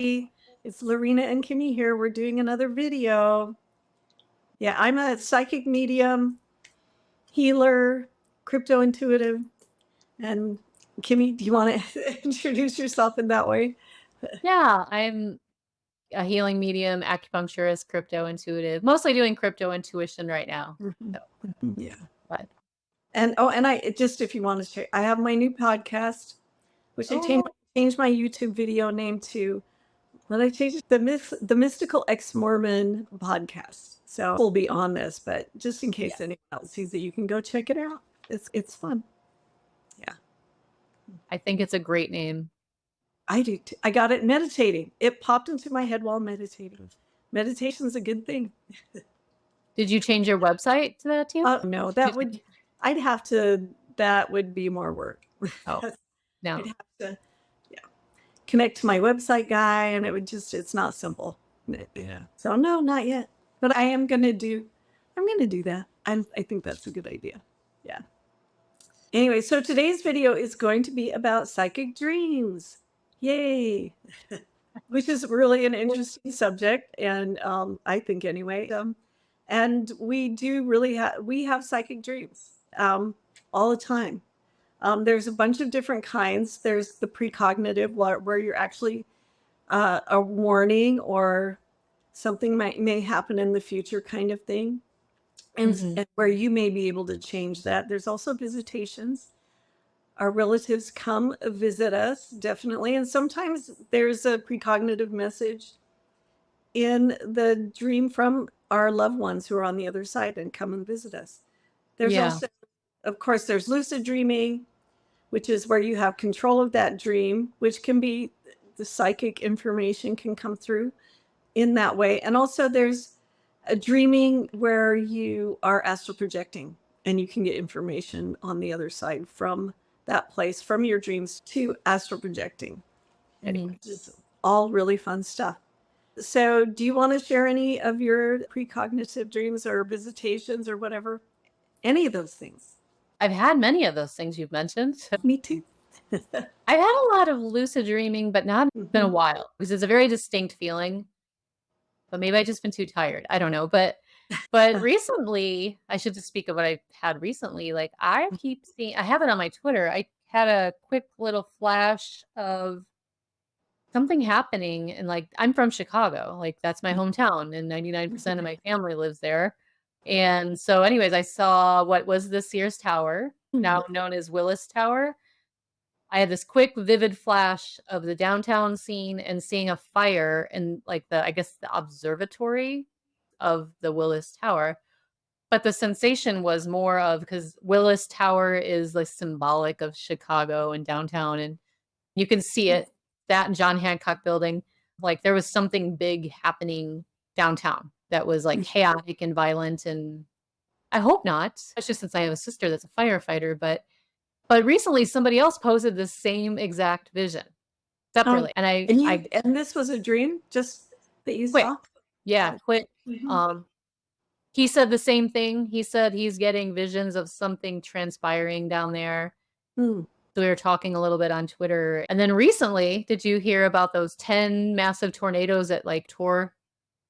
It's Lorina and Kimmie here. We're doing another video. Yeah, I'm a psychic medium, healer, crypto intuitive. And Kimmie, do you want to introduce yourself in that way? Yeah, I'm a healing medium, acupuncturist, crypto intuitive, mostly doing crypto intuition right now. Mhm. So, Yeah. but And just if you want to share, I have my new podcast, which I oh, changed my YouTube video name to what I changed the Mystical Ex Mormon podcast. So we'll be on this, but just in yeah, case anyone else sees it, you can go check it out. It's fun. Yeah. I think it's a great name. I do too. I got it meditating. It popped into my head while meditating. Meditation's a good thing. Did you change your website to that too? No, I'd have to, that would be more work. Oh, I'd no. have to, yeah, connect to my website guy and it's not simple. Yeah. So no, not yet. But I'm going to do that. I think that's a good idea. Yeah. Anyway, so today's video is going to be about psychic dreams. Yay. Which is really an interesting subject, and I think anyway. And we have psychic dreams all the time. There's a bunch of different kinds. There's the precognitive, where you're actually a warning or something may happen in the future, kind of thing, Mhm. and where you may be able to change that. There's also visitations. Our relatives come visit us, definitely, and sometimes there's a precognitive message in the dream from our loved ones who are on the other side and come and visit us. There's Yeah. also, of course, there's lucid dreaming, which is where you have control of that dream, which can be the psychic information can come through in that way. And also there's a dreaming where you are astral projecting and you can get information on the other side from that place, from your dreams to astral projecting. Anyway, Mhm. just all really fun stuff. So, do you want to share any of your precognitive dreams or visitations or whatever? Any of those things? I've had many of those things you've mentioned. Me too. I've had a lot of lucid dreaming, but not been a Mhm. while because it's a very distinct feeling. But maybe I just been too tired. I don't know. But recently, I should just speak of what I had recently. Like I keep seeing I have it on my Twitter. I had a quick little flash of something happening and like I'm from Chicago. Like that's my hometown and 99% of my family lives there. And so anyways, I saw what was the Sears Tower, now known as Willis Tower. I had this quick, vivid flash of the downtown scene and seeing a fire in like I guess the observatory of the Willis Tower. But the sensation was more of because Willis Tower is like symbolic of Chicago and downtown, and you can see it, that and John Hancock Building. Like there was something big happening downtown that was like chaotic and violent, and I hope not, especially since I have a sister that's a firefighter. But recently somebody else posted the same exact vision Oh, separately, and I and this was a dream, just that you quit. saw? Yeah, Oh. quit. Mhm. Um, he said the same thing. He said he's getting visions of something transpiring down there. Hmm. So we were talking a little bit on Twitter. And then recently, did you hear about those 10 massive tornadoes that like tore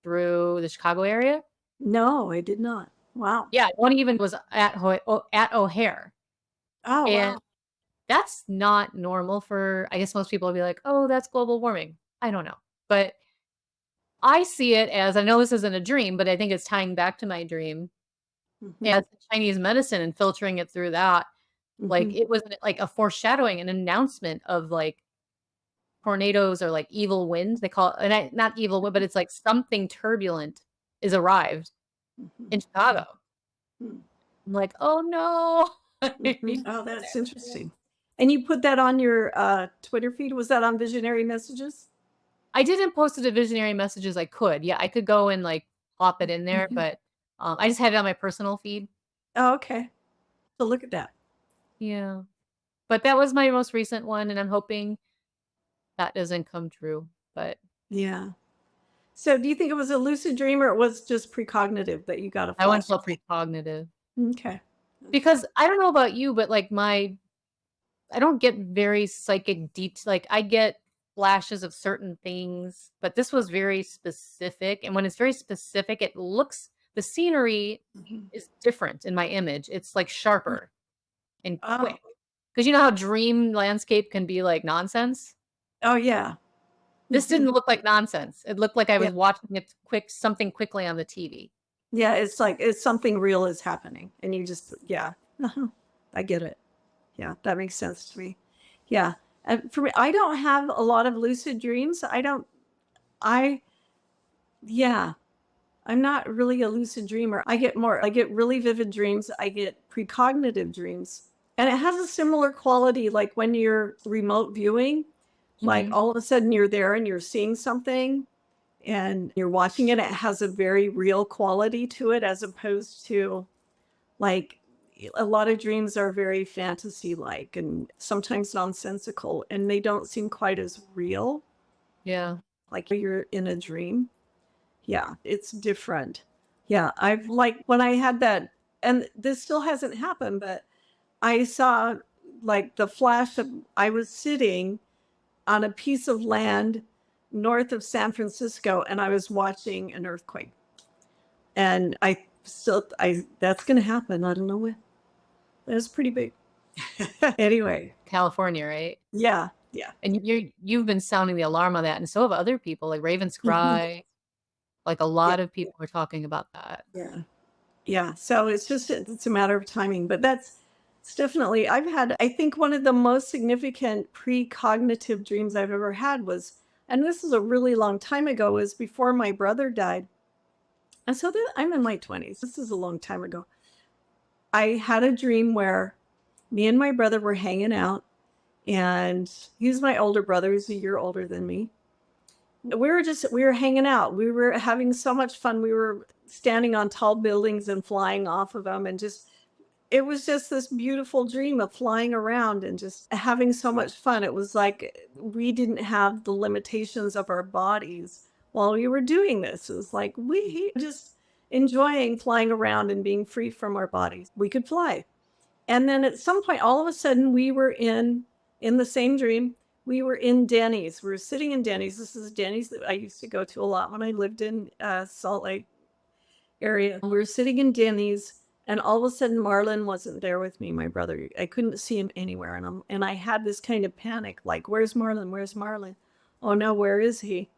through the Chicago area? No, I did not. Wow. Yeah, one even was at O'Hare. Oh, And wow. that's not normal for I guess most people will be like, "Oh, that's global warming." I don't know. But I see it as I know this isn't a dream, but I think it's tying back to my dream Mhm. as Chinese medicine and filtering it through that. Like Mhm. it was like a foreshadowing, an announcement of like tornadoes or like evil winds. They call it, and not evil wind, but it's like something turbulent is arrived Mhm. in Chicago. Mhm. I'm like, oh no. Mhm. Oh, that's interesting. And you put that on your, Twitter feed? Was that on Visionary Messages? I didn't post it to visionary messages. I could. Yeah, I could go and like plop it in there, Mhm. but I just had it on my personal feed. Oh, okay. So look at that. Yeah. But that was my most recent one, and I'm hoping that doesn't come true. But Yeah. So do you think it was a lucid dream or it was just precognitive that you got a I went flash? for precognitive. Okay. Because I don't know about you, but like I don't get very psychic deep like I get flashes of certain things, but this was very specific. And when it's very specific, the scenery Mhm. is different in my image. It's like sharper and Oh, quick. Because you know how dream landscape can be like nonsense? oh yeah. This didn't look like nonsense. It looked like I Yeah. was watching something quickly on the TV. Yeah, it's like it's something real is happening and you just yeah. Uh-huh. I get it. Yeah, that makes sense to me. Yeah. And for me, I don't have a lot of lucid dreams. I yeah, I'm not really a lucid dreamer. I get really vivid dreams. I get precognitive dreams. And it has a similar quality like when you're remote viewing, like Mhm. all of a sudden you're there and you're seeing something and you're watching it. It has a very real quality to it as opposed to like a lot of dreams are very fantasy like and sometimes nonsensical and they don't seem quite as real Yeah. like you're in a dream. Yeah, it's different. Yeah, I've like when I had that, and this still hasn't happened, but I saw like the flash of I was sitting on a piece of land north of San Francisco and I was watching an earthquake. And I that's gonna happen. I don't know when. It's pretty big. Anyway, California, right? yeah, yeah. And you've been sounding the alarm on that, and so have other people, like Ravens Mhm. Cry. Like, a Yeah, lot of people are talking about that. yeah. Yeah, so it's a matter of timing, but it's definitely I've had I think one of the most significant precognitive dreams I've ever had was and this is a really long time ago, was before my brother died. And so I'm in my 20s. This is a long time ago. I had a dream where me and my brother were hanging out and he's my older brother, he's a year older than me. We were hanging out. We were having so much fun. We were standing on tall buildings and flying off of them and just it was just this beautiful dream of flying around and just having so much fun. It was like we didn't have the limitations of our bodies while we were doing this. It was like we just enjoying flying around and being free from our bodies. We could fly. And then at some point, all of a sudden, we were in the same dream. We were in Denny's. We were sitting in Denny's. This is Denny's that I used to go to a lot when I lived in Salt Lake area. We were sitting in Denny's, and all of a sudden, Marlon wasn't there with me, my brother. I couldn't see him anywhere, and I had this kind of panic, like, "Where's Marlon? Where's Marlon? Oh no, where is he?"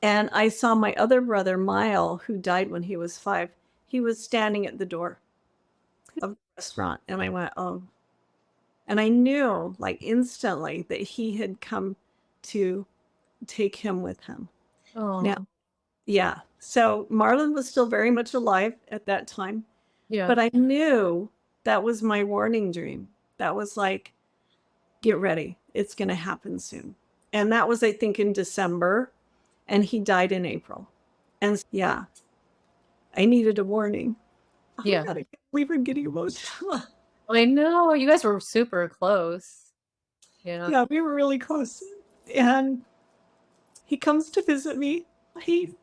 And I saw my other brother, Mile, who died when he was 5. He was standing at the door of the restaurant, and I went, "Oh." And I knew, like, instantly that he had come to take him with him. Now, Oh, yeah. So Marlon was still very much alive at that time, yeah, but I knew that was my warning dream. That was like, get ready. It's going to happen soon. And that was, I think, in December, and he died in April. And yeah, I needed a warning. Oh my yeah. God, I can't believe I'm getting emotional. I know, you guys were super close. Yeah. Yeah, we were really close. And he comes to visit me. He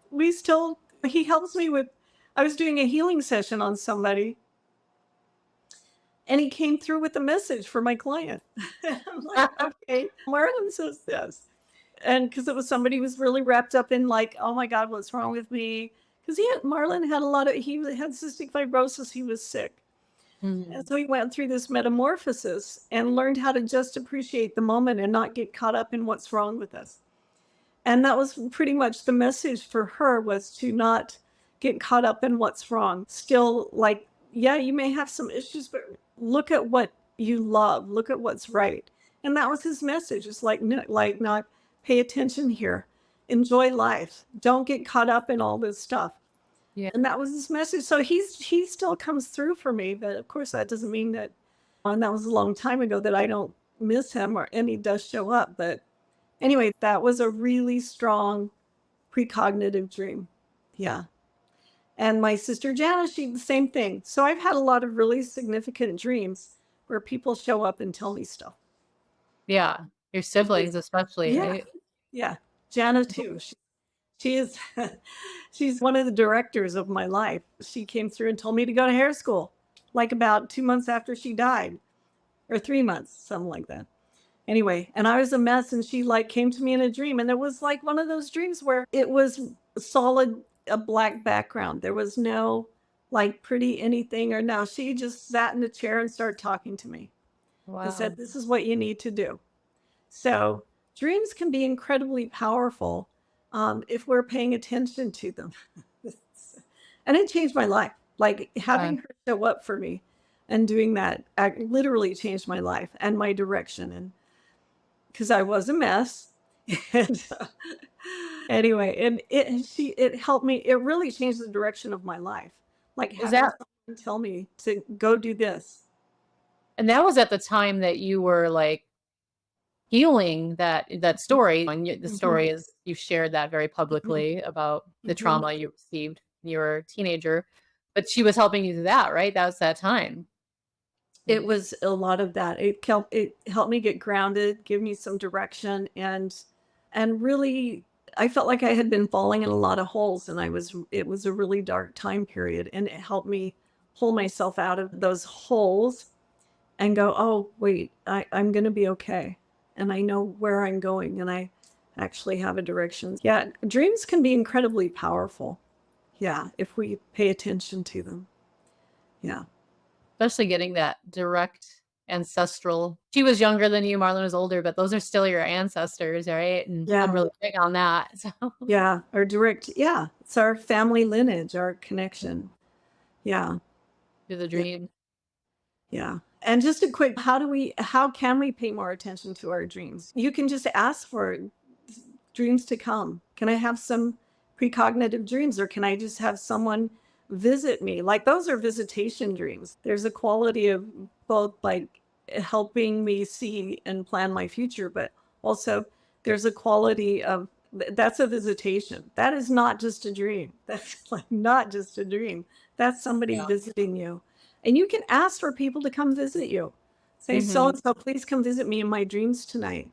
helps me with I was doing a healing session on somebody and he came through with a message for my client. I'm like, okay, Marlon says this. And because it was somebody who was really wrapped up in like, oh my God, what's wrong with me? Because Marlon had he had cystic fibrosis, he was sick. And Mhm. so he went through this metamorphosis and learned how to just appreciate the moment and not get caught up in what's wrong with us. And that was pretty much the message for her was to not get caught up in what's wrong. Still like, yeah, you may have some issues, but look at what you love. Look at what's right. And that was his message. It's like, no, like not pay attention here. Enjoy life. Don't get caught up in all this stuff. Yeah, And that was his message. So he still comes through for me, but of course that doesn't mean that and that was a long time ago that I don't miss him or and he does show up. But anyway, that was a really strong precognitive dream. Yeah. And my sister Janice, she the same thing. So I've had a lot of really significant dreams where people show up and tell me stuff. yeah. Your siblings especially, Yeah. right? Yeah. Jana too. She is she's one of the directors of my life. She came through and told me to go to hair school, like about 2 months after she died, or 3 months, something like that. Anyway, and I was a mess, and she like came to me in a dream, and it was like one of those dreams where it was solid, a black background. There was no like pretty anything or no. She just sat in the chair and started talking to me and said, Wow. "This is what you need to do." So dreams can be incredibly powerful if we're paying attention to them. And it changed my life. Like Uh, having her show up for me and doing that literally changed my life and my direction. And because I was a mess. And anyway, and it helped me. It really changed the direction of my life. Like was having that someone tell me to go do this. and that was at the time that you were, like, healing that story, and the Mhm, story is you shared that very mhm, publicly about the mhm. trauma you received when you were a teenager, but she was helping you through that, right? That was that time. It was a lot of that. It helped me get grounded, give me some direction, and really I felt like I had been falling in a lot of holes, and I was it was a really dark time period, and it helped me pull myself out of those holes and go, "Oh, wait, I'm gonna be okay. And I know where I'm going, and I actually have a direction." Yeah, dreams can be incredibly powerful. Yeah, if we pay attention to them. Yeah. Especially getting that direct ancestral she was younger than you, Marlon was older, but those are still your ancestors, right? And I'm Yeah. really big on that, so Yeah, our direct yeah, it's our family lineage, our connection. Yeah, to the yeah, dream. yeah. And just a quick, how can we pay more attention to our dreams? You can just ask for dreams to come. Can I have some precognitive dreams, or can I just have someone visit me? Like those are visitation dreams. There's a quality of both like helping me see and plan my future, but also there's a quality of that's a visitation. That is not just a dream. That's like not just a dream. That's somebody visiting you. And you can ask for people to come visit you. Say, so Mhm. and so, please come visit me in my dreams tonight.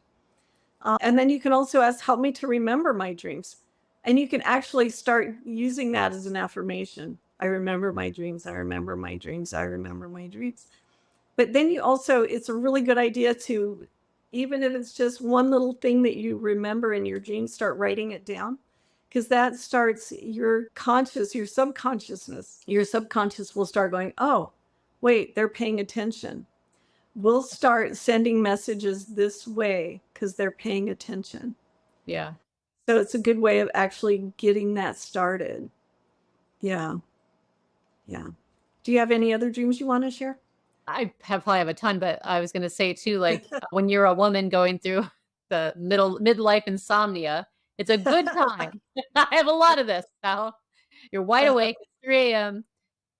And then you can also ask, help me to remember my dreams. And you can actually start using that as an affirmation. I remember my dreams. I remember my dreams. I remember my dreams. But then you also, it's a really good idea to, even if it's just one little thing that you remember in your dreams, start writing it down. Because that starts your conscious, your subconsciousness. Your subconscious will start going, oh, wait, they're paying attention. We'll start sending messages this way because they're paying attention. Yeah. So it's a good way of actually getting that started. Yeah. Yeah. Do you have any other dreams you want to share? I have probably have a ton, but I was gonna say too, like, when you're a woman going through the midlife insomnia, it's a good time. I have a lot of this now. You're wide awake, it's 3 AM,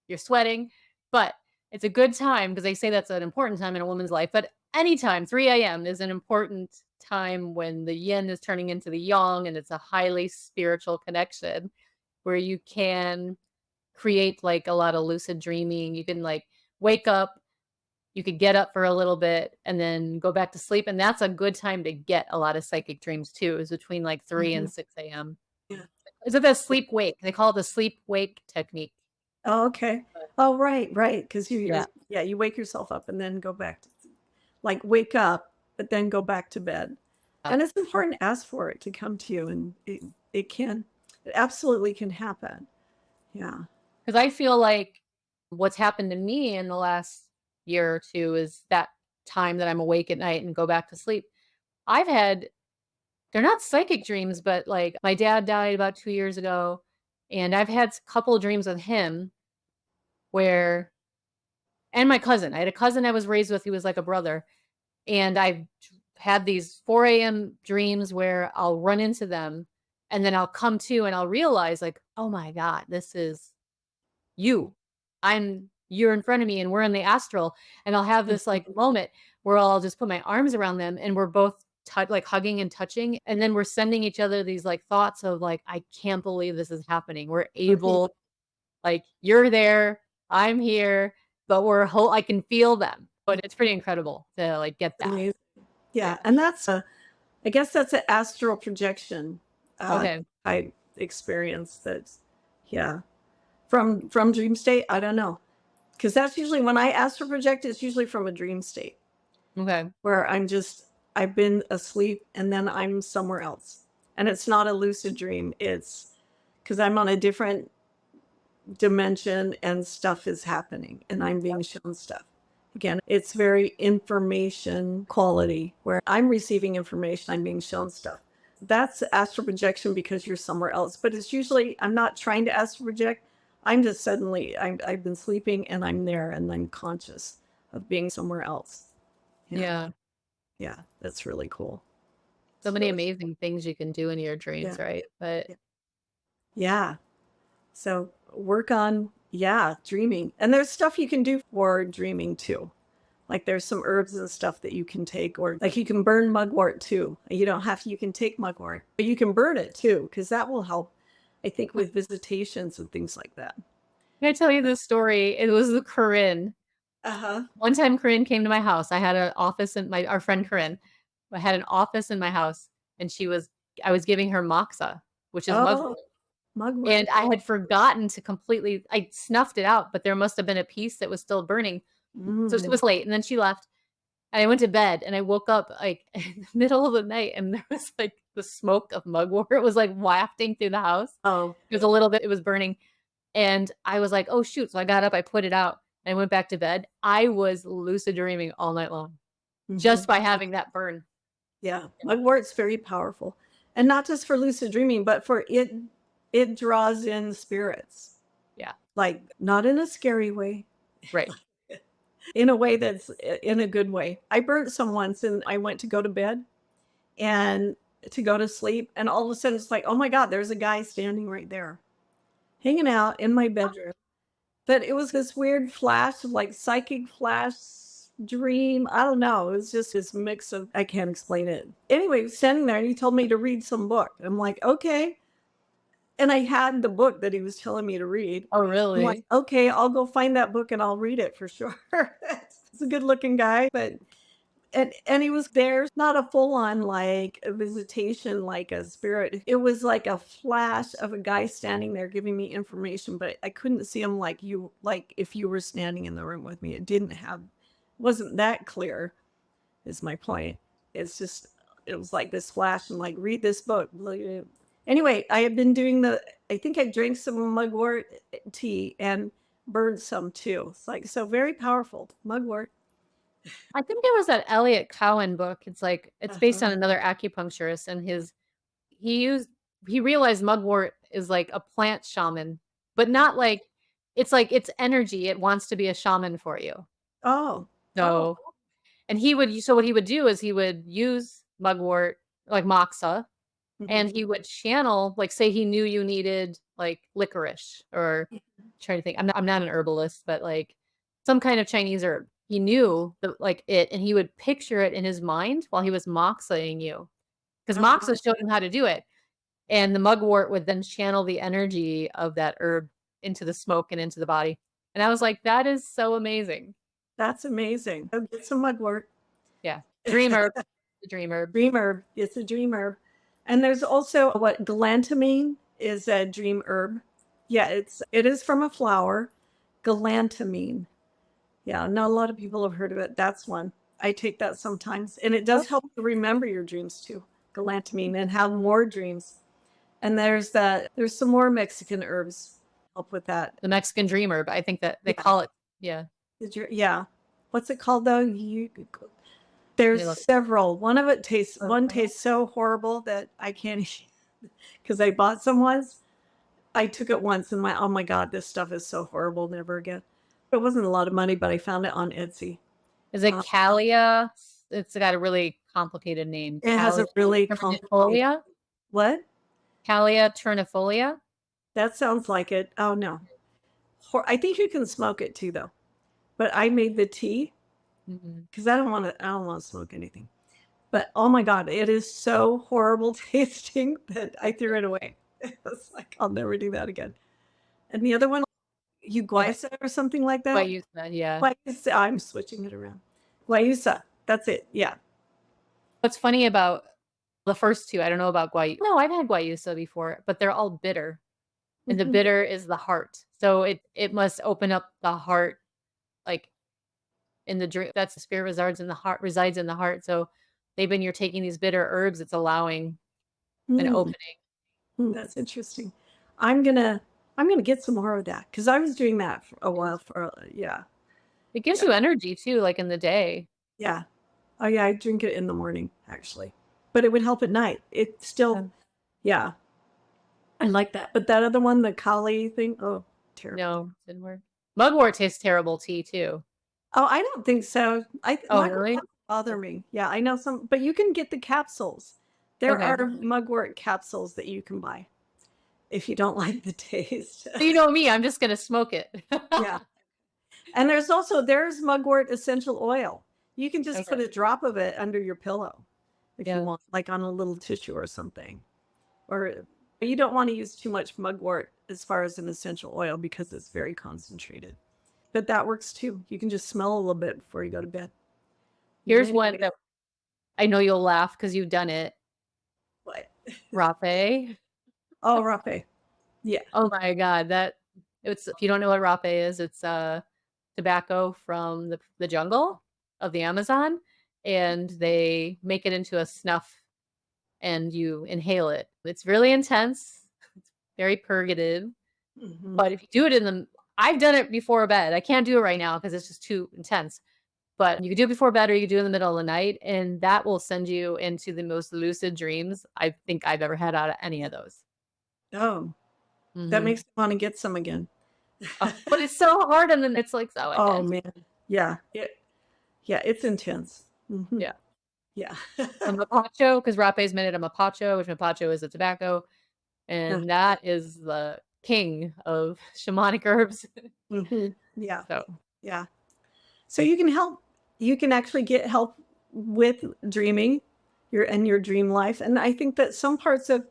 you're sweating, but it's a good time because they say that's an important time in a woman's life, but anytime, 3 AM is an important time when the yin is turning into the yang, and it's a highly spiritual connection where you can create, like, a lot of lucid dreaming. You can, like, wake up, you could get up for a little bit and then go back to sleep, and that's a good time to get a lot of psychic dreams too, is between, like, 3 Mhm. and 6 AM. Yeah. Is it the sleep wake? They call it the sleep wake technique. Oh, okay. Oh, right, right. Because Yeah. yeah, you wake yourself up and then go back to, like, wake up, but then go back to bed. And it's important to ask for it to come to you, and it absolutely can happen. Yeah. 'Cause I feel like what's happened to me in the last year or 2 is that time that I'm awake at night and go back to sleep. I've had they're not psychic dreams, but, like, my dad died about 2 years ago, and I've had a couple dreams with him where and my cousin. I had a cousin I was raised with, he was like a brother, and I've had these 4 AM dreams where I'll run into them, and then I'll come to and I'll realize, like, "Oh my god, this is you. You're in front of me and we're in the astral." And I'll have this like moment where I'll just put my arms around them and we're both like hugging and touching. And then we're sending each other these like thoughts of like, I can't believe this is happening. We're Mhm. able, like, you're there, I'm here, but I can feel them. But it's pretty incredible to like get that. Amazing. Yeah. Yeah, and I guess that's an astral projection, Okay. type experience that's yeah. From dream state? I don't know, because that's usually when I astral project, it's usually from a dream state Okay. where I'm just I've been asleep and then I'm somewhere else. And it's not a lucid dream. It's because I'm on a different dimension and stuff is happening and I'm being shown stuff. Again, it's very information quality where I'm receiving information, I'm being shown stuff. That's astral projection because you're somewhere else. But it's usually, I'm not trying to astral project. I'm just suddenly, I've been sleeping and I'm there and I'm conscious of being somewhere else. Yeah. Yeah. Yeah. That's really cool. So It's many really, amazing things you can do in your yeah. dreams, right? But Yeah. Yeah. So work on, yeah, dreaming. And there's stuff you can do for dreaming too. Like there's some herbs and stuff that you can take, or like you can burn mugwort too. You don't have to, you can take mugwort, but you can burn it too, because that will help, I think, with visitations and things like that. can I tell you this story? It was the Corinne. Uh-huh. One time Corinne came to my house. I had an office in our friend Corinne. I had an office in my house and I was giving her moxa, which is Oh, mugwort. mugwort. And I had forgotten to completely I snuffed it out, but there must have been a piece that was still burning. So it Mm. was late and then she left. And I went to bed and I woke up like in the middle of the night and there was like the smoke of mugwort. It was like wafting through the house. Oh, It was a little bit, it was burning. And I was like, oh shoot. So I got up, I put it out, and I went back to bed. I was lucid dreaming all night long mhm. just by having that burn. Yeah. Mugwort's very powerful. And not just for lucid dreaming, but for it draws in spirits. Yeah. Like not in a scary way, Right. in a way that's in a good way. I burnt some once and I went to go to bed and to go to sleep. And all of a sudden it's like, oh my God, there's a guy standing right there, hanging out in my bedroom. But it was this weird flash of like psychic flash dream. I don't know. It was just this mix of, I can't explain it. Anyway, he was standing there and he told me to read some book. I'm like, okay. And I had the book that he was telling me to read. Oh, I'm like, really? okay, I'll go find that book and I'll read it for sure. He's a good looking guy, but and he was there, not a full on like a visitation like a spirit. It was like a flash of a guy standing there giving me information, but I couldn't see him like you, like if you were standing in the room with me. It didn't have, wasn't that clear is my point. It's just, it was like this flash and like read this book. Anyway, I had been doing the, I think I drank some mugwort tea and burned some too. It's like so very powerful. Mugwort. I think there was that Elliot Cowan book. It's like it's based Uh-huh. on another acupuncturist and his he used he realized mugwort is like a plant shaman, but not like it's energy. It wants to be a shaman for you. Oh. Oh. So and he would so what he would do is he would use mugwort like moxa Mhm. and he would channel like say he knew you needed like licorice or trying to think. I'm not an herbalist, but like some kind of Chinese herb. He knew that like it and he would picture it in his mind while he was moxaing you. Because Oh, moxa showed him how to do it. And the mugwort would then channel the energy of that herb into the smoke and into the body. And I was like, that is so amazing. that's amazing. Go get some mugwort. Yeah. Dream herb. The dream herb. Dream herb. It's a dream herb. And there's also what galantamine is a dream herb. Yeah, it is from a flower. Galantamine. Yeah, not a lot of people have heard of it. That's one. I take that sometimes. And it does help you remember your dreams too. Galantamine and have more dreams. And there's some more Mexican herbs help with that. The Mexican dream herb. I think that they Yeah. call it. Yeah. Yeah. What's it called though? Let me There's look. several. One tastes so horrible that I can't because I bought some once. I took it once and oh my God, this stuff is so horrible. Never again. It wasn't a lot of money, but I found it on Etsy. Is it Calia? It's got a really complicated name. It has Calia a really complicated, ternifolia? what? Calia ternifolia? That sounds like it. Oh no. I think you can smoke it too though. But I made the tea Mhm. because I don't want to smoke anything. But oh my God, it is so horrible tasting that I threw it away. It was like, I'll never do that again. And the other one, Okay. Guayusa or something like But that. you said, yeah. Guayusa, I'm switching it around. Guayusa, that's it. Yeah. What's funny about the first two, I don't know about guayusa. No, I've had guayusa before, but they're all bitter. And the Mhm. bitter is the heart. So it must open up the heart like in the dream. That's the spirit resides in the heart. So when you're taking these bitter herbs, it's allowing an Mm, opening. that's interesting. I'm gonna I'm gonna get some more of that because I was doing that for a while. Yeah, It gives yeah, you energy too, like in the day. yeah. Oh yeah, I drink it in the morning actually, but it would help at night. It still, Um, yeah, I like that. But that other one, the Kali thing, oh, terrible. no, didn't work. Mugwort tastes terrible tea too. Oh, I don't think so. Oh, Mugwort really? doesn't bother me. Yeah, I know some, but you can get the capsules. There Okay. are mugwort capsules that you can buy if you don't like the taste. You know me, I'm just gonna smoke it. Yeah. And there's mugwort essential oil. You can just Okay. put a drop of it under your pillow if you Yeah. want, like on a little tissue or something. Or you don't want to use too much mugwort as far as an essential oil because it's very concentrated. But that works too. You can just smell a little bit before you go to bed. But Here's one anyway, that I know you'll laugh because you've done it. what? Rape. Oh, rape. Yeah. Oh my god, that it's if you don't know what rape is, it's tobacco from the jungle of the Amazon, and they make it into a snuff and you inhale it. It's really intense. It's very purgative, Hmm. but if you do it in the I've done it before bed. I can't do it right now because it's just too intense. But you can do it before bed or you can do it in the middle of the night, and that will send you into the most lucid dreams I think I've ever had out of any of those. Oh, that Mhm. makes me want to get some again. But it's so hard and then it's, like, so Oh intense. man. Yeah. Yeah, it's intense. Yeah. Yeah. A mapacho, 'cause rape is made out of mapacho, which mapacho is a tobacco, and that is the king of shamanic herbs. Yeah. So, Yeah. So you can actually get help with dreaming your dream life. And I think that some parts of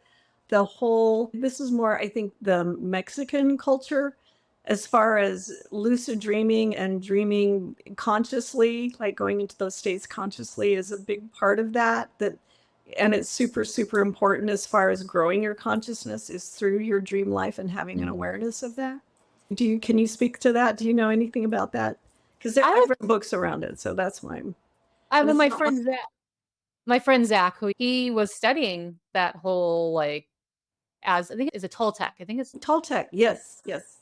this is more, I think, the Mexican culture as far as lucid dreaming and dreaming consciously, like going into those states consciously is a big part of that and it's super, super important as far as growing your consciousness is through your dream life and having an awareness of that. Can you speak to that? Do you know anything about that? Because I I've would read books around it, so that's why I and have it's not like my friend Zach, who he was studying that whole, like, as I think it's a Toltec. I think it's Toltec. Yes, yes.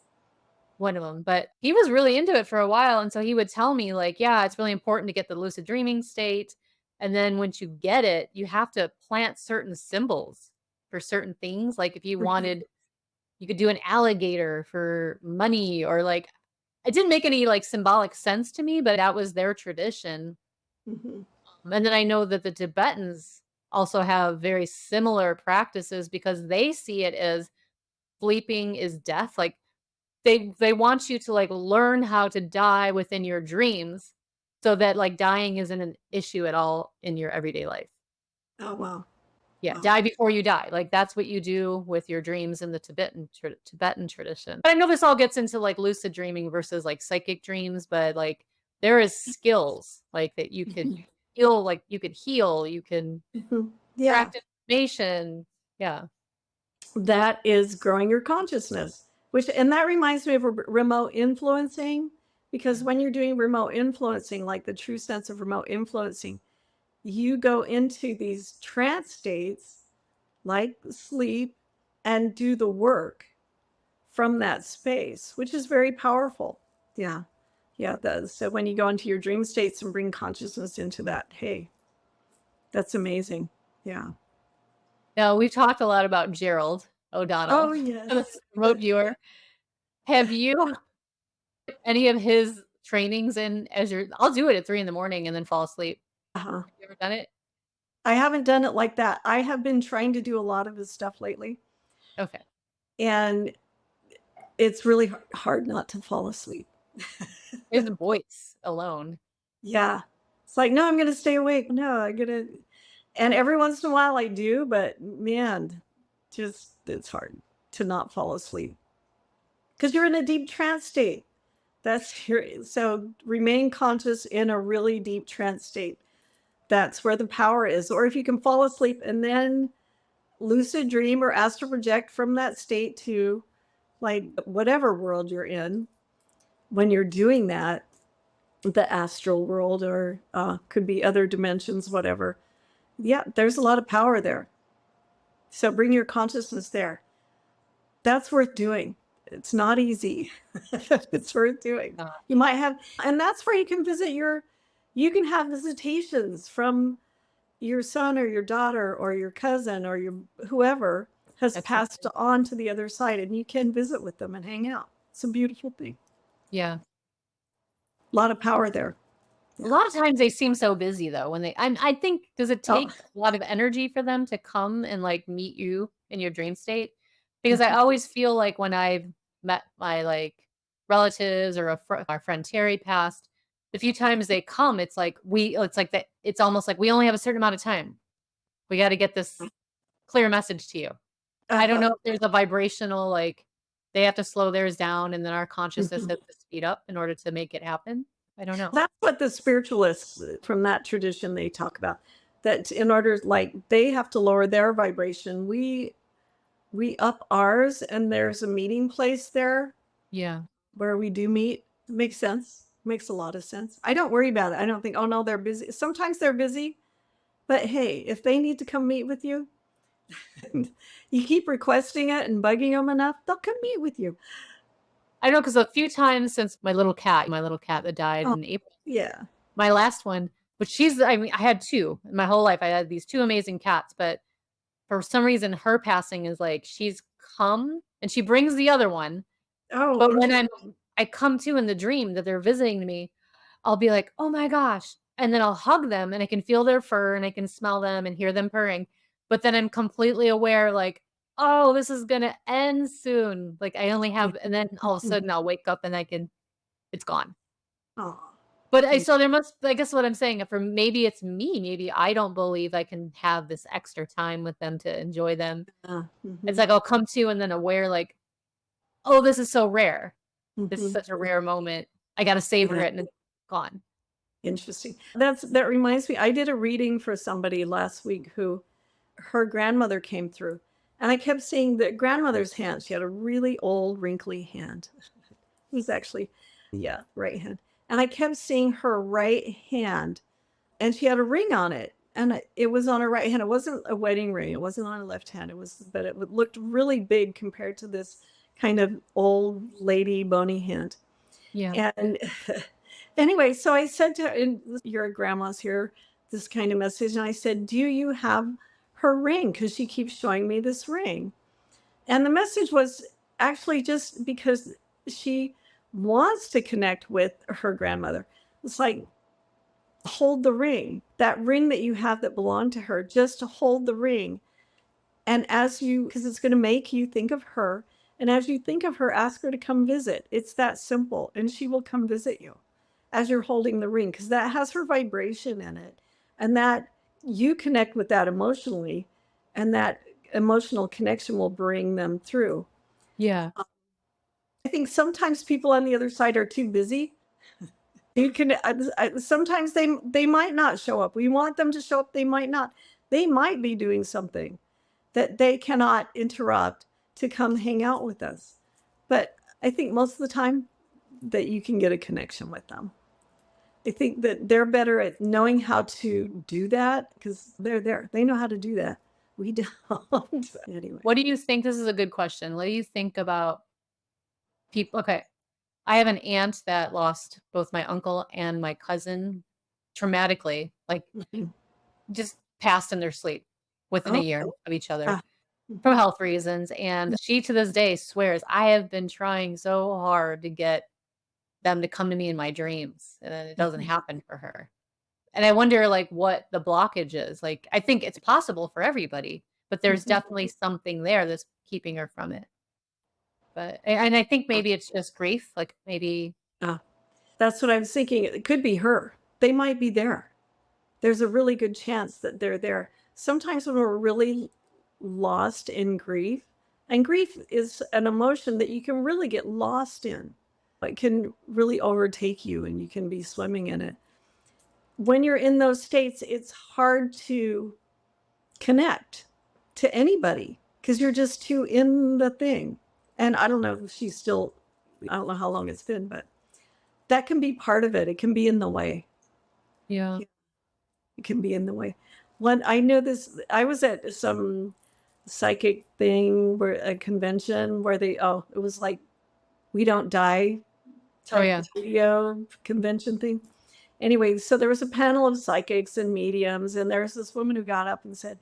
one of them, but he was really into it for a while, and so he would tell me, like, "Yeah, it's really important to get the lucid dreaming state, and then once you get it, you have to plant certain symbols for certain things." Like, if you Mhm, wanted you could do an alligator for money or, like it didn't make any, like, symbolic sense to me, but that was their tradition. mhm, And then I know that the Tibetans also have very similar practices because they see it as sleeping is death, like, they want you to, like, learn how to die within your dreams so that, like, dying isn't an issue at all in your everyday life. oh, wow. Yeah, Wow. die before you die, like, that's what you do with your dreams in the Tibetan tradition. But I know this all gets into, like, lucid dreaming versus, like, psychic dreams, but, like, there is skills, like, that you could Mhm, you could heal, you can mhm. Yeah, extract information. Yeah. that is growing your consciousness, and that reminds me of remote influencing, because when you're doing remote influencing, like the true sense of remote influencing, you go into these trance states like sleep and do the work from that space, which is very powerful. Yeah. Yeah, it does. So when you go into your dream states and bring consciousness into that, hey, that's amazing. Yeah. Now, we've talked a lot about Gerald O'Donnell, Oh, yes. this remote viewer. Have you any of his trainings in as your I'll do it at 3 in the morning and then fall asleep. Uh-huh. Have you ever done it? I haven't done it like that. I have been trying to do a lot of his stuff lately, Okay. and it's really hard not to fall asleep. His voice alone. Yeah. It's like, no, I'm going to stay awake. No, I'm going to. And every once in a while I do, but man, just it's hard to not fall asleep because you're in a deep trance state. So remain conscious in a really deep trance state. That's where the power is. Or if you can fall asleep and then lucid dream or astral project from that state to like whatever world you're in when you're doing that, the astral world or could be other dimensions, whatever. Yeah, there's a lot of power there. So bring your consciousness there. That's worth doing. It's not easy. It's worth doing. Uh, You might have, and that's where you can visit you can have visitations from your son or your daughter or your cousin or your whoever has that's so passed on to the other side, and you can visit with them and hang out. It's a beautiful thing. yeah. A lot of power there. A lot of times they seem so busy though when I think does it Oh, take a lot of energy for them to come and, like, meet you in your dream state? Because I mhm. always feel like when I've met my, like, relatives or our friend Terry passed, the few times they come, it's like that it's almost like we only have a certain amount of time. We gotta get this clear message to you. I don't Uh-huh. know if there's a vibrational, like, they have to slow theirs down and then our consciousness Mhm. has to speed up in order to make it happen. I don't know. That's what the spiritualists from that tradition they talk about. That in order, like they have to lower their vibration. We up ours, and there's a meeting place there Yeah. where we do meet. Makes sense. Makes a lot of sense. I don't worry about it. I don't think, oh no, they're busy. Sometimes they're busy, but hey, if they need to come meet with you, you keep requesting it and bugging them enough, they'll come meet with you. I know because a few times since my little cat that died Oh, in April, yeah. my last one, but I mean, I had 2 in my whole life. I had these 2 amazing cats, but for some reason, her passing is like she's come and she brings the other one, Oh, but when I come to in the dream that they're visiting me, I'll be like, "Oh my gosh," and then I'll hug them, and I can feel their fur, and I can smell them and hear them purring, but then I'm completely aware, like, "Oh, this is gonna end soon." Like, I only have and then all of a sudden, I'll wake up and it's gone. oh, But I guess what I'm saying, for maybe it's me, maybe I don't believe I can have this extra time with them to enjoy them. It's mhm, like I'll come to and then aware, like, "Oh, this is so rare. This is mhm. such a rare moment. I gotta savor Yeah. it," and it's gone. Interesting. That reminds me, I did a reading for somebody last week who her grandmother came through, and I kept seeing the grandmother's hand. She had a really old, wrinkly hand. It was actually, yeah, right hand. And I kept seeing her right hand, and she had a ring on it. And it was on her right hand. It wasn't a wedding ring. It wasn't on her left hand. It was, but it looked really big compared to this kind of old lady bony hand. Yeah. And anyway, so I said to her, and your grandma's here, this kind of message. And I said, do you have her ring? Because she keeps showing me this ring. And the message was actually just because she wants to connect with her grandmother. It's like, hold the ring, that ring that you have that belonged to her, just to hold the ring. And as you, because it's going to make you think of her. And as you think of her, ask her to come visit. It's that simple. And she will come visit you as you're holding the ring, because that has her vibration in it. And that you connect with that emotionally. And that emotional connection will bring them through. Yeah. I think sometimes people on the other side are too busy. You can sometimes they might not show up. We want them to show up. They might not. They might be doing something that they cannot interrupt to come hang out with us. But I think most of the time that you can get a connection with them. I think that they're better at knowing how to do that because they're there. They know how to do that. We don't. Anyway. What do you think this is a good question. What do you think about people okay, I have an aunt that lost both my uncle and my cousin traumatically, like, Mhm. just passed in their sleep within a Oh, year of each other ah, for mhm. health reasons, and she to this day swears, "I have been trying so hard to get them to come to me in my dreams, and then it doesn't Mhm. happen for her." And I wonder, like, what the blockage is. Like, I think it's possible for everybody, but there's Mhm. definitely something there that's keeping her from it. But and I think maybe it's just grief, like, maybe Ah, that's what I was thinking. It could be her. They might be there. There's a really good chance that they're there. Sometimes when we're really lost in grief, and grief is an emotion that you can really get lost in. It can really overtake you and you can be swimming in it. When you're in those states, it's hard to connect to anybody because you're just too in the thing. And I don't know if she's still, I don't know how long it's been, but that can be part of it. It can be in the way. yeah. It can be in the way. When I know this, I was at some psychic thing where a convention where it was like We Don't Die Oh, yeah. television radio convention thing. Anyway, so there was a panel of psychics and mediums, and there's this woman who got up and said,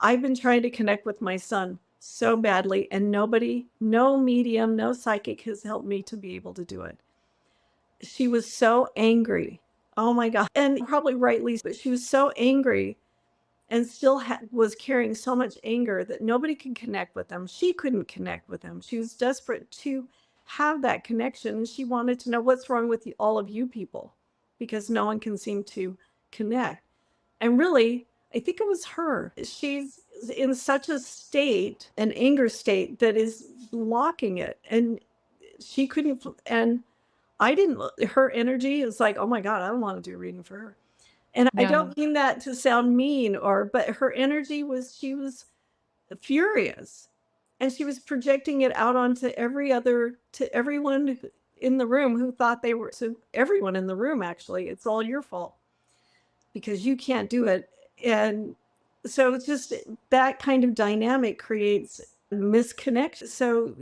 I've been trying to connect with my son so badly, and nobody, no medium, no psychic has helped me to be able to do it. She was so angry. Oh my God. And probably rightly, but she was so angry and still was carrying so much anger that nobody could connect with them. She couldn't connect with them. She was desperate to have that connection. And she wanted to know what's wrong with all of you people because no one can seem to connect. And really, I think it was her. She's in such a state, an anger state that is blocking it. And she couldn't, and I didn't, her energy is like, oh my God, I don't want to do a reading for her. And I Yeah. don't mean that to sound mean but her energy was, she was furious and she was projecting it out onto to everyone in the room who thought they were, so everyone in the room, actually, it's all your fault because you can't do it. And so it's just that kind of dynamic creates misconnection. So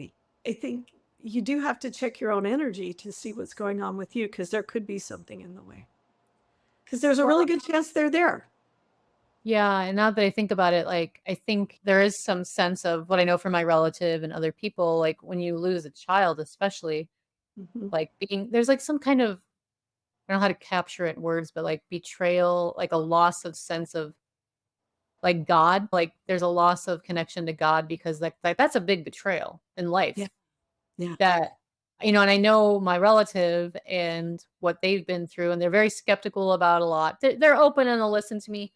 I think you do have to check your own energy to see what's going on with you because there could be something in the way. Because there's a really good chance they're there. Yeah, and now that I think about it, like, I think there is some sense of what I know from my relative and other people, like, when you lose a child, especially, Mhm. like, there's, like, some kind of I don't know how to capture it in words, but, like, betrayal, like, a loss of sense of, like, God, like, there's a loss of connection to God because, like, that's a big betrayal in Yeah, life yeah. that and I know my relative and what they've been through, and they're very skeptical about a lot. They're open and they'll listen to me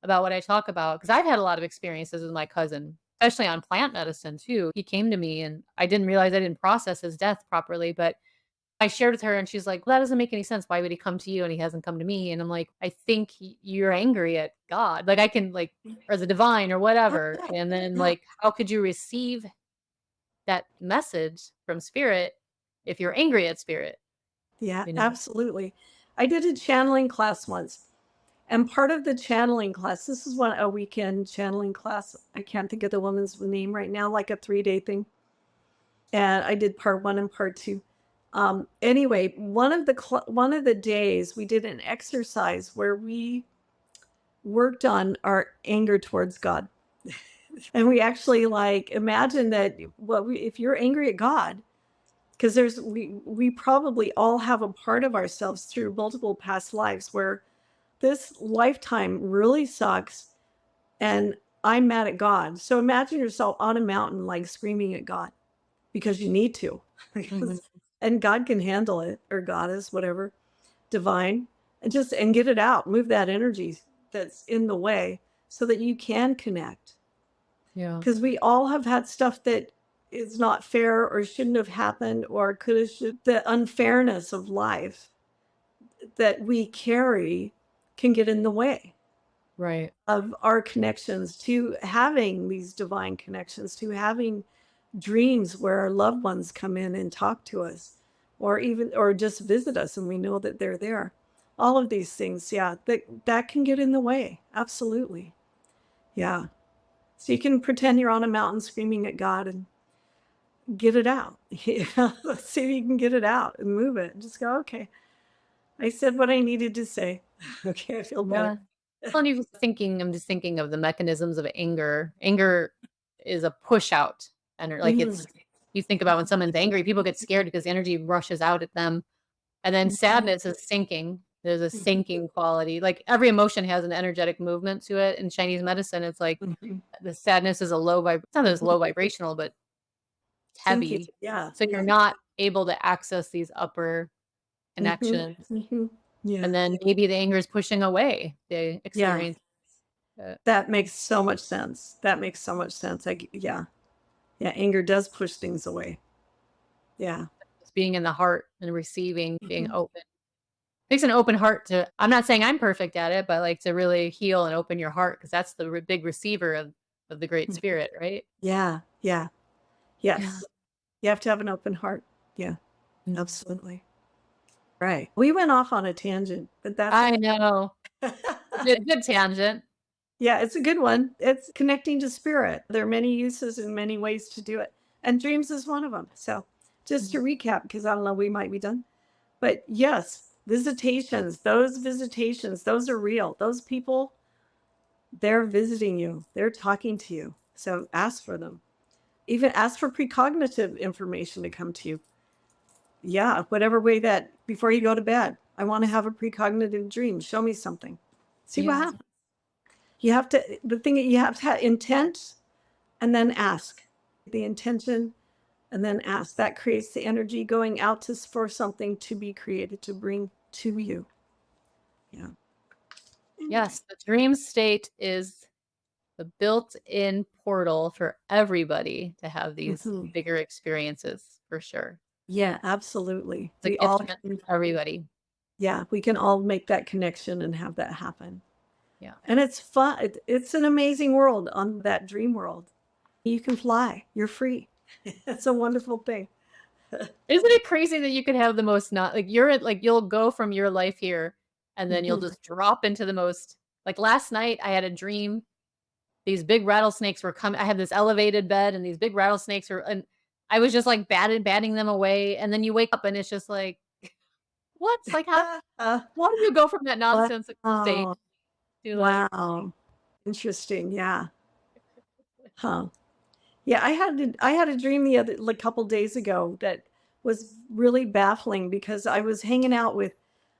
about what I talk about because 'cause I've had a lot of experiences with my cousin, especially on plant medicine too. He came to me, and I didn't realize I didn't process his death properly, but I shared with her and she's like, "Well, that doesn't make any sense. Why would he come to you and he hasn't come to me?" And I'm like, "I think you're angry at God. Like I can like or the divine or Oh, whatever." yeah, And then yeah, like, how could you receive that message from spirit if you're angry at spirit, yeah, you know? absolutely. I did a channeling class once, and part of the channeling class, this is a weekend channeling class. I can't think of the woman's name right now, like a 3-day thing. And I did part one and part two. Anyway, one of the days we did an exercise where we worked on our anger towards God. And we actually like imagine that if you're angry at God, because we probably all have a part of ourselves through multiple past lives where this lifetime really sucks and I'm mad at God. So imagine yourself on a mountain like screaming at God because you need to. Mhm. And God can handle it, or goddess, whatever, divine, and get it out, move that energy that's in the way so that you can connect. Yeah, Because we all have had stuff that is not fair or shouldn't have happened or could have, the unfairness of life that we carry can get in the way right. of our connections to having these divine connections, to having dreams where our loved ones come in and talk to us or just visit us and we know that they're there. All of these things, yeah, that can get in the way. Absolutely. Yeah. So you can pretend you're on a mountain screaming at God and get it out. Yeah. Let's see if you can get it out and move it. Just go, okay. I said what I needed to say. Okay, I feel better. Yeah. Well, and you I'm just thinking of the mechanisms of anger. Anger is a push out, and like Mhm. it's you think about when someone's angry, people get scared because energy rushes out at them. And then Mhm. sadness is sinking. There's a Mhm. sinking quality. Like every emotion has an energetic movement to it. In Chinese medicine, it's like Mhm. the sadness is a it's not that it's Mhm. low vibrational, but it's Thinking, heavy. yeah, So you're yeah. not able to access these upper Mhm. connections. Mhm. Yeah. And then maybe the anger is pushing away the Yeah. experience. Uh, That makes so much sense. That makes so much sense. Yeah. Yeah, anger does push things away. Yeah. just being in the heart and receiving, being Mhm. open. Takes an open heart to I'm not saying I'm perfect at it, but, like, to really heal and open your heart because that's the big receiver of the great Mhm. spirit, right? Yeah, yeah, Yeah. yes. You have to have an open heart. Yeah, Mm. absolutely. Right. We went off on a tangent, but that's I know. okay. Good tangent. Yeah, it's a good one. It's connecting to spirit. There are many uses and many ways to do it. And dreams is one of them. So, just to recap, because I don't know, we might be done. But yes, visitations, those are real. Those people, they're visiting you, they're talking to you. So, ask for them. Even ask for precognitive information to come to you. Yeah, whatever way that before you go to bed, I want to have a precognitive dream. Show me something. See what Yeah. happens. You have to, the thing you have to have intent and then ask the intention and then ask. That creates the energy going out to for something to be created to bring to you. Yeah. Yes, the dream state is the built-in portal for everybody to have these Mhm. bigger experiences for sure. Yeah, absolutely. It's a We gift all meant can, for everybody. yeah, we can all make that connection and have that happen. Yeah. And it's fun. It's an amazing world on that dream world. You can fly. You're free. It's a wonderful thing. Isn't it crazy that you could have the most not like you're at like you'll go from your life here and then you'll Mhm. just drop into the most like last night I had a dream these big rattlesnakes were coming. I had this elevated bed and these big rattlesnakes were and I was just like batting them away and then you wake up and it's just like what? Like how do you go from that nonsensical state Wow. to like Wow. Interesting. Yeah. Huh. Yeah, I had a dream the other like couple days ago that was really baffling because I was hanging out with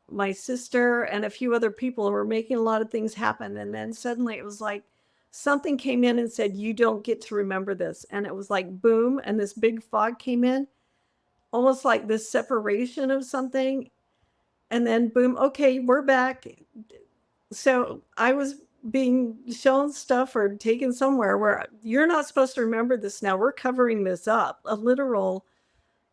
my sister and a few other people and we're making a lot of things happen and then suddenly it was like something came in and said you don't get to remember this and it was like boom and this big fog came in almost like this separation of something and then boom okay we're back. So I was being shown stuff or taken somewhere where you're not supposed to remember this now. We're covering this up, a literal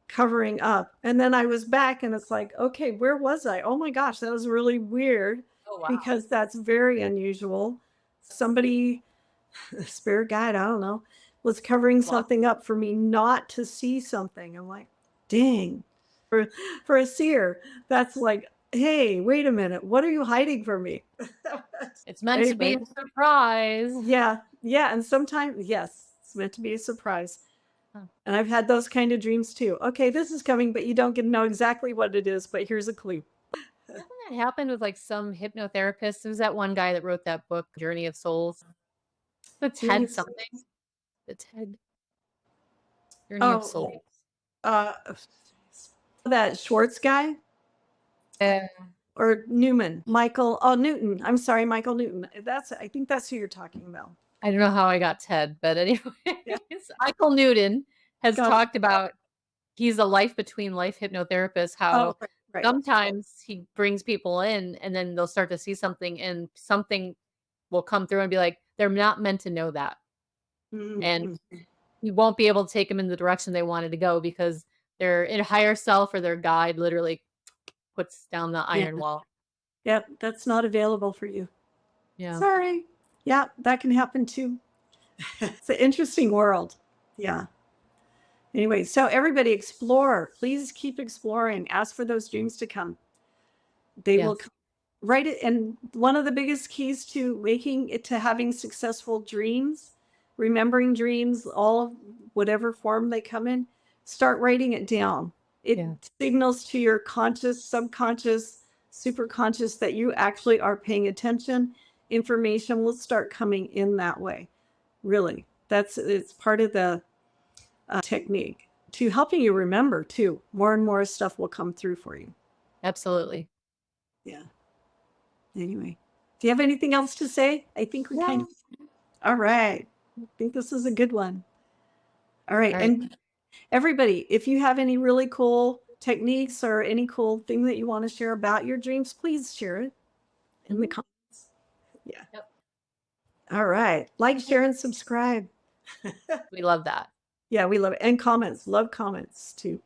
covering up. And then I was back and it's like, okay, where was I? Oh my gosh, that was really weird oh wow. because that's very unusual. Somebody, a spirit guide, I don't know, was covering Wow. something up for me not to see something. I'm like, dang. For a seer, that's like, hey, wait a minute, what are you hiding from me? It's meant to be Anyway, a surprise. yeah, yeah, and sometimes yes, it's meant to be a surprise. Huh. And I've had those kind of dreams too. Okay, this is coming, but you don't get to know exactly what it is, but here's a clue. Doesn't that happen with like some hypnotherapists? There was that one guy that wrote that book, Journey of Souls. The Ted Dreams. something. The Ted Journey of Oh, Souls. uh, that Schwartz guy Yeah. or Newman, Michael. Oh, Newton. I'm sorry, Michael Newton. I think that's who you're talking about. I don't know how I got Ted, but anyways, Yeah, Michael Newton has got it. talked about he's a life between life hypnotherapist, Oh, how right, right. sometimes he brings people in and then they'll start to see something and something will come through and be like, they're not meant to know that. And Mhm. you won't be able to take them in the direction they wanted to go because their higher self or their guide literally puts down the Yeah, iron wall. yeah, that's not available for you. Yeah. Sorry. Yeah, that can happen too. It's an interesting world. Yeah. Anyway, so everybody explore. Please keep exploring. Ask for those dreams to come. They will Yes. write it. And one of the biggest keys to making it to having successful dreams, remembering dreams, all of whatever form they come in, start writing it down. It Yeah. signals to your conscious, subconscious, superconscious that you actually are paying attention. Information will start coming in that way. Really, it's part of the technique to helping you remember too. More and more stuff will come through for you. Absolutely. Yeah. Anyway, do you have anything else to say? I think we kind No. of, all right. I think this is a good one. All right. All right. And everybody, if you have any really cool techniques or any cool thing that you want to share about your dreams, please share it in the Mhm. comments. Yeah. Yep. All right. Like, share, and subscribe. We love that. Yeah, we love it. And comments. Love comments too.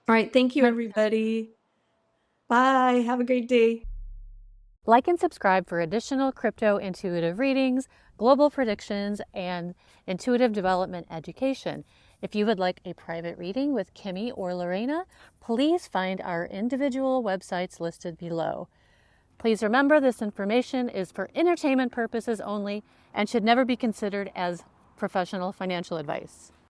All right. Thank you, everybody. Bye. Have a great day. Like and subscribe for additional crypto intuitive readings, global predictions, and intuitive development education. If you would like a private reading with Kimmie or Lorina, please find our individual websites listed below. Please remember this information is for entertainment purposes only and should never be considered as professional financial advice.